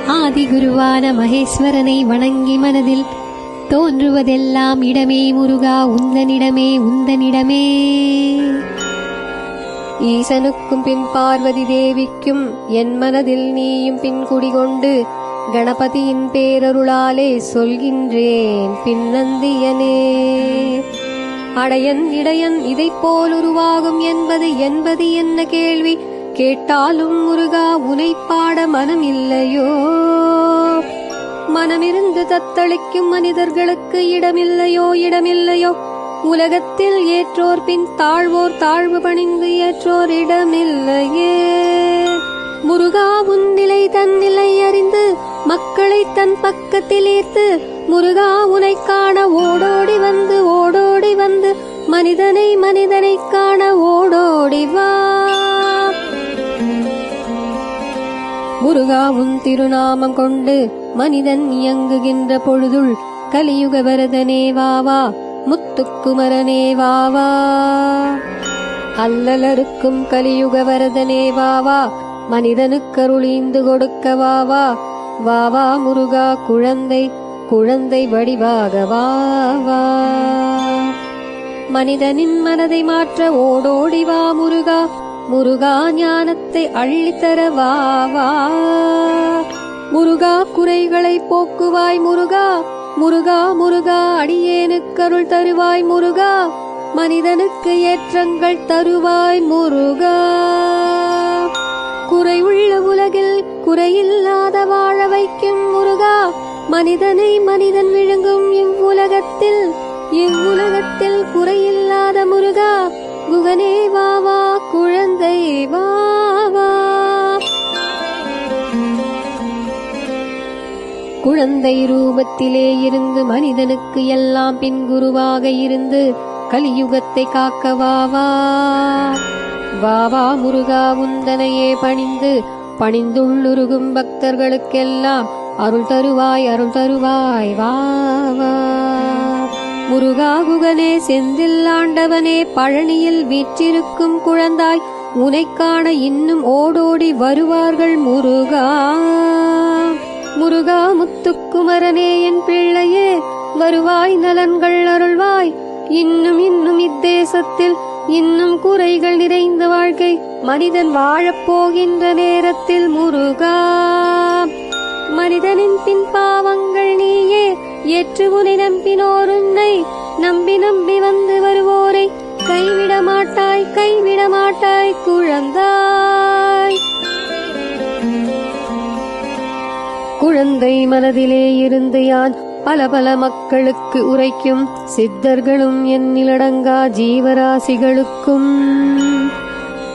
ஆதிகுருவான மகேஸ்வரனை வணங்கி மனதில் தோன்றுவதெல்லாம் இடமே முருகா உந்தனிடமே உந்தனிடமே. ஈசனுக்கும் பின் பார்வதி தேவிக்கும் என் மனதில் நீயும் பின் குடிகொண்டு கணபதியின் பேரருளாலே சொல்கின்றேன் பின்னந்தியனே. அடையன் இடையன் இதைப் போல் உருவாகும் என்பது என்ன கேள்வி கேட்டாலும் முருகா உனை பாட மனம் இல்லையோ? மனமிருந்து தத்தளிக்கும் மனிதர்களுக்கு இடமில்லையோ? உலகத்தில் ஏற்றோர் பின் தாழ்வோர் தாழ்வு பணிந்து ஏற்றோர் இடமில்லையே. முருகா உன் நிலை தன் நிலை அறிந்து மக்களை தன் பக்கத்தில் ஈர்த்து முருகா உனை காண ஓடோடி வந்து மனிதனை காண ஓடோடி வா. முருகா உன் திருநாமம் கொண்டு மனிதன் இயங்குகின்ற பொழுதுள் கலியுக வரதனே வாவா முத்துக்குமரனே வாவா. அல்லலருக்கும் கலியுக வரதனே வாவா மனிதனுக்கருளீந்து கொடுக்க வாவா. வாவா முருகா குழந்தை வடிவாக வாவா. மனிதனின் மனதை மாற்ற ஓடோடி வா முருகா ஞானத்தை அள்ளித்தர வாவா. முருகா குறைகளை போக்குவாய் முருகா அடியேனுக்கருள் தருவாய் முருகா. மனிதனுக்கு ஏற்றங்கள் தருவாய் முருகா. குறையுள்ள உலகில் குறையில்லாத வாழ வைக்கும் முருகா. மனிதனை மனிதன் விழுங்கும் இவ்வுலகத்தில் குறையில்லாத முருகா. குகனே வாவா குழந்தை வாவா. குழந்தை ரூபத்திலே இருந்து மனிதனுக்கு எல்லாம் பின் குருவாக இருந்து கலியுகத்தை காக்க வாவா. வாவா முருகா உந்தனையே பணிந்துள்ளுருகும் பக்தர்களுக்கெல்லாம் அருள் தருவாய் வாவா. முருகா குகனே செந்தில் ஆண்டவனே பழனியில் வீற்றிருக்கும் குழந்தாய் உனைக் காண இன்னும் ஓடோடி வருவார்கள் முருகா முத்துக்குமரனே என் பிள்ளையே வருவாய் நலன்கள் அருள்வாய். இன்னும் இத்தேசத்தில் இன்னும் குறைகள் நிறைந்த வாழ்க்கை மனிதன் வாழப் போகின்ற நேரத்தில் முருகா. மனிதனின் பின் பாவங்கள் நீயே ஏற்று உனை நம்பினோர் உன்னை நம்பி வந்து வருவோரை கைவிட மாட்டாய் குழந்தாய். குழந்தை மனதிலே இருந்து யான் பல மக்களுக்கு உரைக்கும் சித்தர்களும் எண்ணிலடங்கா ஜீவராசிகளுக்கும்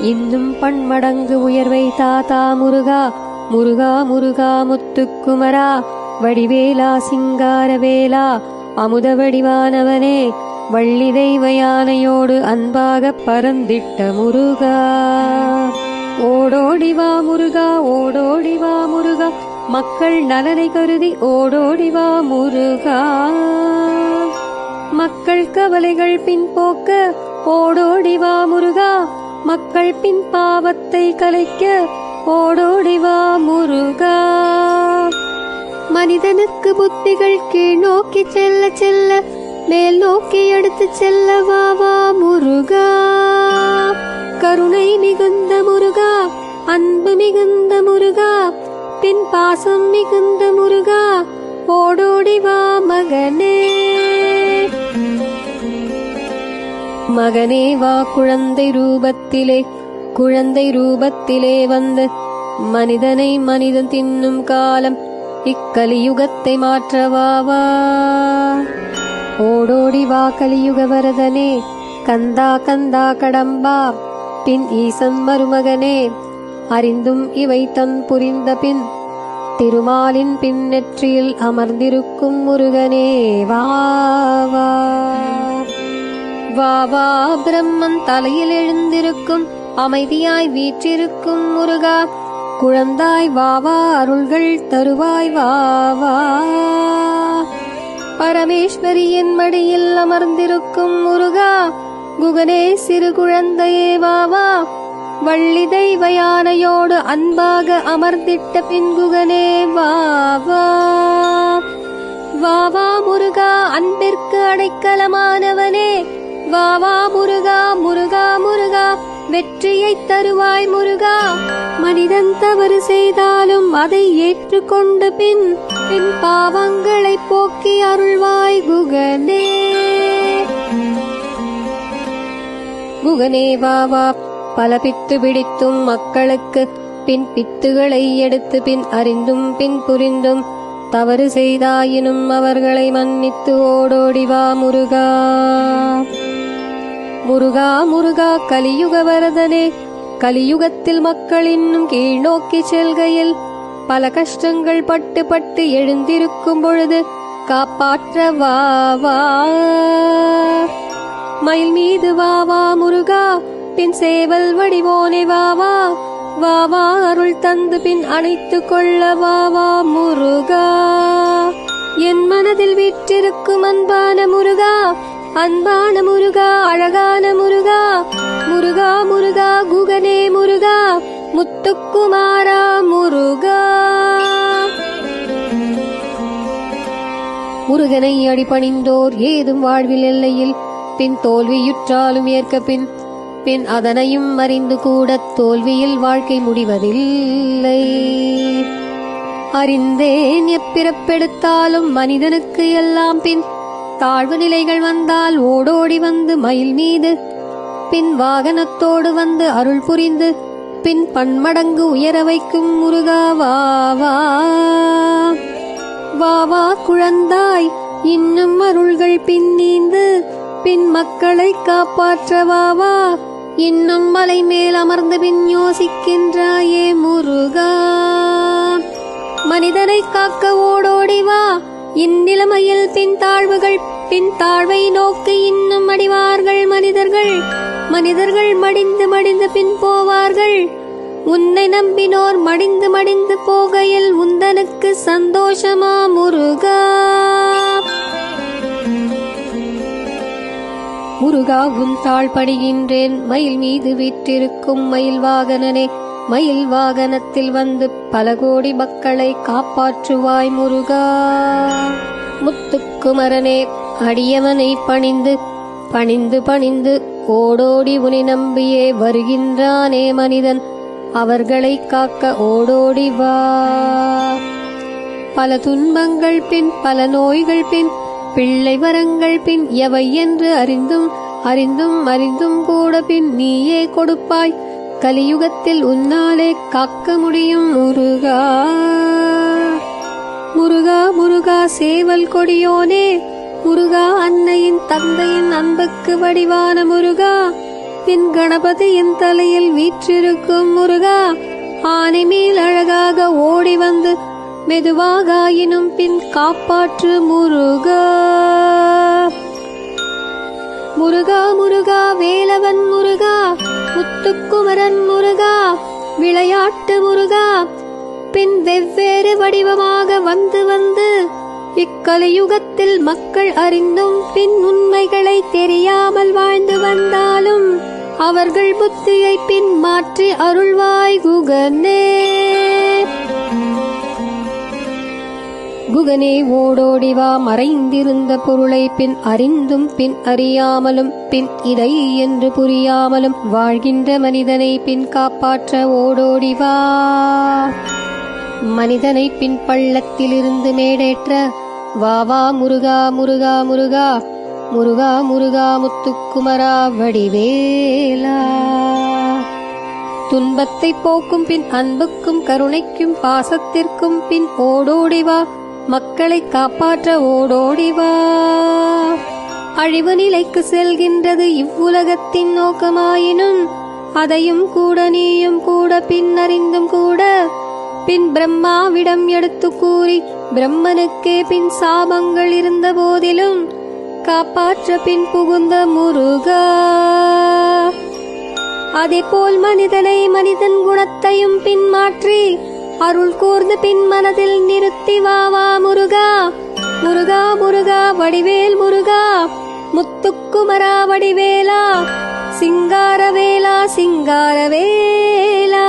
இன்னும் பன்மடங்கு உயர்வை தாத்தா முருகா முத்துக்குமரா. வடிவேலா சிங்காரவேலா அமுத வடிவானவனே வள்ளி தெய்வ யானையோடு அன்பாக பறந்திட்ட முருகா. ஓடோடி வா முருகா மக்கள் நலனை கருதி ஓடோடி வா முருகா. மக்கள் கவலைகள் பின் போக்க ஓடோடி வா முருகா. மக்கள் பின் பாவத்தை கலைக்க ஓடோடி வா முருகா. மனிதனுக்கு புத்திகள் கீழ் நோக்கி செல்ல மேல் நோக்கி எடுத்து செல்ல வாவா முருகா. கருணை மிகுந்த முருகா அன்பு மிகுந்த முருகா பின் பாசம் மிகுந்த முருகா ஓடோடி வா மகனே வா. குழந்தை ரூபத்திலே வந்து மனிதன் தின்னும் காலம் இக்கலியுகத்தை மாற்றவாவா. ஓடோடி வா கலியுக வரதனே கந்தா கடம்பா பின் ஈசன் மருமகனே. அறிந்தும் இவை தன் புரிந்த பின் திருமாலின் பின் நெற்றியில் அமர்ந்திருக்கும் முருகனே வாவா. வாவா பிரம்மன் தலையில் எழுந்திருக்கும் அமைதியாய் வீற்றிருக்கும் முருகா. குழந்தாய் வாவா அருள்கள் தருவாய் வாவா. பரமேஸ்வரியின் மடியில் அமர்ந்திருக்கும் முருகா. குகனே சிறு குழந்தையே வாவா. வள்ளி தெய்வ யானையோடு அன்பாக அமர்ந்திட்ட பின் குகனே வா வா வா வா முருகா, அன்பிற்கு அடைக்கலமானவனே வா வா முருகா, முருகா முருகா, வெற்றியை தருவாய் முருகா. மனிதன் தவறு செய்தாலும் அதை ஏற்றுக்கொண்டு பின் பாவங்களை போக்கி அருள்வாய் குகனே. குகனே வா வா, பல பித்து பிடித்தும் மக்களுக்கு பின் பித்துகளை எடுத்து பின் அறிந்தும் பின் புரிந்தும் தவறு செய்தாயினும் அவர்களை மன்னித்து ஓடோடி வா முருகா. முருகா முருகா, கலியுக வரதனே, கலியுகத்தில் மக்கள் இன்னும் கீழ் நோக்கி செல்கையில் பல கஷ்டங்கள் பட்டு பட்டு எழுந்திருக்கும் பொழுது காப்பாற்ற வா வா. மயில் மீது வா வா முருகா, பின் சேவல் வடிவோனே வா வா வா வா, அருள் தந்து பின் அணைத்துக் கொள்ள வா வா முருகா. என் மனதில் வீற்றிருக்கும் அன்பான முருகா, அன்பான முருகா, அழகான முருகா, முருகா முருகா, குகனே முருகா, முத்துக்குமாரா முருகா. முருகனை அடிபணிந்தோர் ஏதும் வாழ்வில் எல்லையில் பின் தோல்வியுற்றாலும் ஏற்க பின் பின் அதனையும் அறிந்து கூட தோல்வியில் வாழ்க்கை முடிவதில்லை. அறிந்தேன் எப்பிறப்பெடுத்தாலும் மனிதனுக்கு எல்லாம் பின் தாழ்வு நிலைகள் வந்தால் ஓடோடி வந்து மயில் மீது பின் வாகனத்தோடு வந்து அருள் புரிந்து பின் பன்மடங்கு உயர வைக்கும் முருகா வா வா. வா வா குழந்தாய், இன்னும் அருள்கள் பின் நீந்து பின் மக்களை காப்பாற்ற வா வா. இன்னும் மலை மேல் அமர்ந்து பின் யோசிக்கின்றாயே முருகா. மனிதனை காக்க ஓடோடி வா, இந்நிலைமையில் பின் தாழ்வுகள் பின் தாழ்வை நோக்கி இன்னும் அடிவார்கள் மனிதர்கள். மனிதர்கள் மடிந்து மடிந்து பின் போவார்கள். உன்னை நம்பினோர் மடிந்து மடிந்து போகையில் உந்தனுக்கு சந்தோஷமா முருகா. முருகா உன் தாழ் பணிகின்றேன், மயில் மீது வீற்றிருக்கும் மயில் வாகனனே, மயில் வாகனத்தில் வந்து பல கோடி மக்களை காப்பாற்றுவாய் முருகா. முத்துக்குமரனே, அடியவனை பணிந்து பணிந்து பணிந்து ஓடோடி உனை நம்பியே வருகின்றானே மனிதன், அவர்களை காக்க ஓடோடி வா. பல துன்பங்கள் பின் பல நோய்கள் பின் பிள்ளை வரங்கள் பின் எவை என்று அறிந்தும் அறிந்தும் அறிந்தும் கூட பின் நீயே கொடுப்பாய். கலியுகத்தில் உன்னாலே காக்க முடியும் முருகா. முருகா முருகா, சேவல் கொடியோனே முருகா, அன்னையின் தந்தையின் அன்புக்கு வடிவான முருகா, பின் கணபதியின் தலையில் வீற்றிருக்கும் முருகா, ஆனை மேல் அழகாக ஓடி வந்து மெதுவாகாயினும் பின் காப்பாற்று முருகா. முருகா முருகா, வேலவன் முருகா, முத்துக்குமரன் முருகா, விளையாட்டு முருகா, பின் வெவ்வேறு வடிவமாக வந்து வந்து இக்கலியுகத்தில் மக்கள் அறிந்தும் பின் உண்மைகளை தெரியாமல் வாழ்ந்து வந்தாலும் அவர்கள் புத்தியை பின் மாற்றி அருள்வாய் குகனே. குகனே ஓடோடி வா, மறைந்திருந்த பொருளை பின் அறிந்தும் பின் அறியாமலும் பின் இதை என்று புரியாமலும் வாழ்கின்ற மனிதனை பின் காப்பாற்ற ஓடோடி வா. மனிதனை பின் பள்ளத்திலிருந்து மேடேற்ற வா வா முருகா முருகா முருகா, முருகா முருகா, முத்துக்குமரா வடிவேலா. துன்பத்தை போக்கும் பின் அன்புக்கும் கருணைக்கும் பாசத்திற்கும் பின் ஓடோடி வா, மக்களை காப்பாற்ற ஓடோடி வா. அழிவு நிலைக்கு செல்கின்றது இவ்வுலகத்தின் நோக்கமாயினும் அதையும் கூட நீயும் கூட பின் அறிந்தும் கூட பின் பிரம்மாவிடம் எடுத்து கூறி பிரம்மனுக்கே பின் சாபங்கள் இருந்த போதிலும் காப்பாற்ற பின் புகுந்த முருகா. அதேபோல் மனிதனை மனிதன் குணத்தையும் பின் மாற்றி அருள் கூர்ந்து பின் மனதில் நிறுத்தி வா வா முருகா. முருகா முருகா, வடிவேல் முருகா, முத்துக்குமரா வடிவேலா, சிங்காரவேலா சிங்காரவேலா.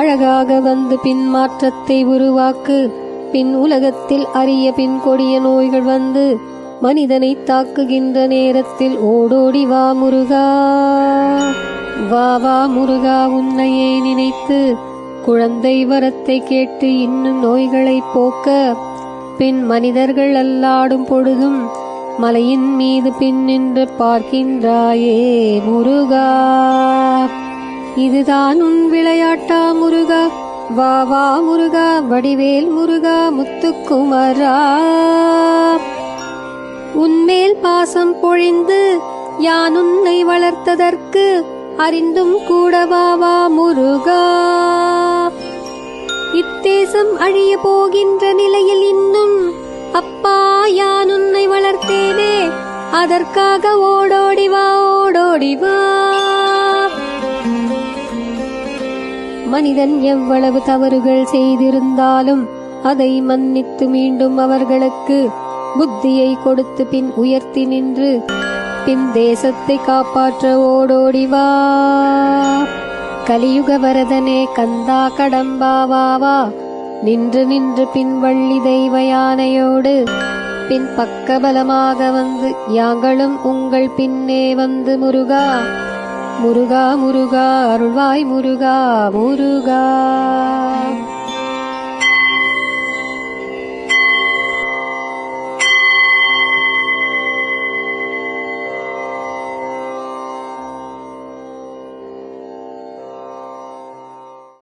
அழகாக வந்து பின் மாற்றத்தை உருவாக்கு. பின் உலகத்தில் அரிய பின் கொடிய நோய்கள் வந்து மனிதனை தாக்குகின்ற நேரத்தில் ஓடோடி வா முருகா. வா வா முருகா, உன்னையே நினைத்து குழந்தை வரத்தை கேட்டு இன்னும் நோய்களை போக்க. பின் மனிதர்கள் அல்லாடும் பொழுதும் மலையின் மீது பின் நின்று பார்க்கின்றாயே முருகா. இதுதான் உன் விளையாட்டா முருகா. வா வா முருகா, வடிவேல் முருகா, முத்துக்குமரா. உன்மேல் பாசம் பொழிந்து யான் உன்னை வளர்த்ததற்கு அறிந்தும் கூட வா வா முருகா. இத்தேசம் அழிய போகின்ற நிலையில் இன்னும் அப்பா யான் உன்னை வளர்த்தேனே, அதற்காக ஓடோடி வா ஓடோடி வா. மனிதன் எவ்வளவு தவறுகள் செய்திருந்தாலும் அதை மன்னித்து மீண்டும் அவர்களுக்கு புத்தியை கொடுத்து பின் உயர்த்தி நின்று பின் தேசத்தை காப்பாற்ற ஓடோடி வா. கலியுக வரதனே கந்தா கடம்பா வா வா. நின்று நின்று பின் வள்ளி தெய்வ யானையோடு பின் பக்கபலமாக வந்து யாங்களும் உங்கள் பின்னே வந்து முருகா. முருகா முருகா, அருள்வாய் முருகா முருகா.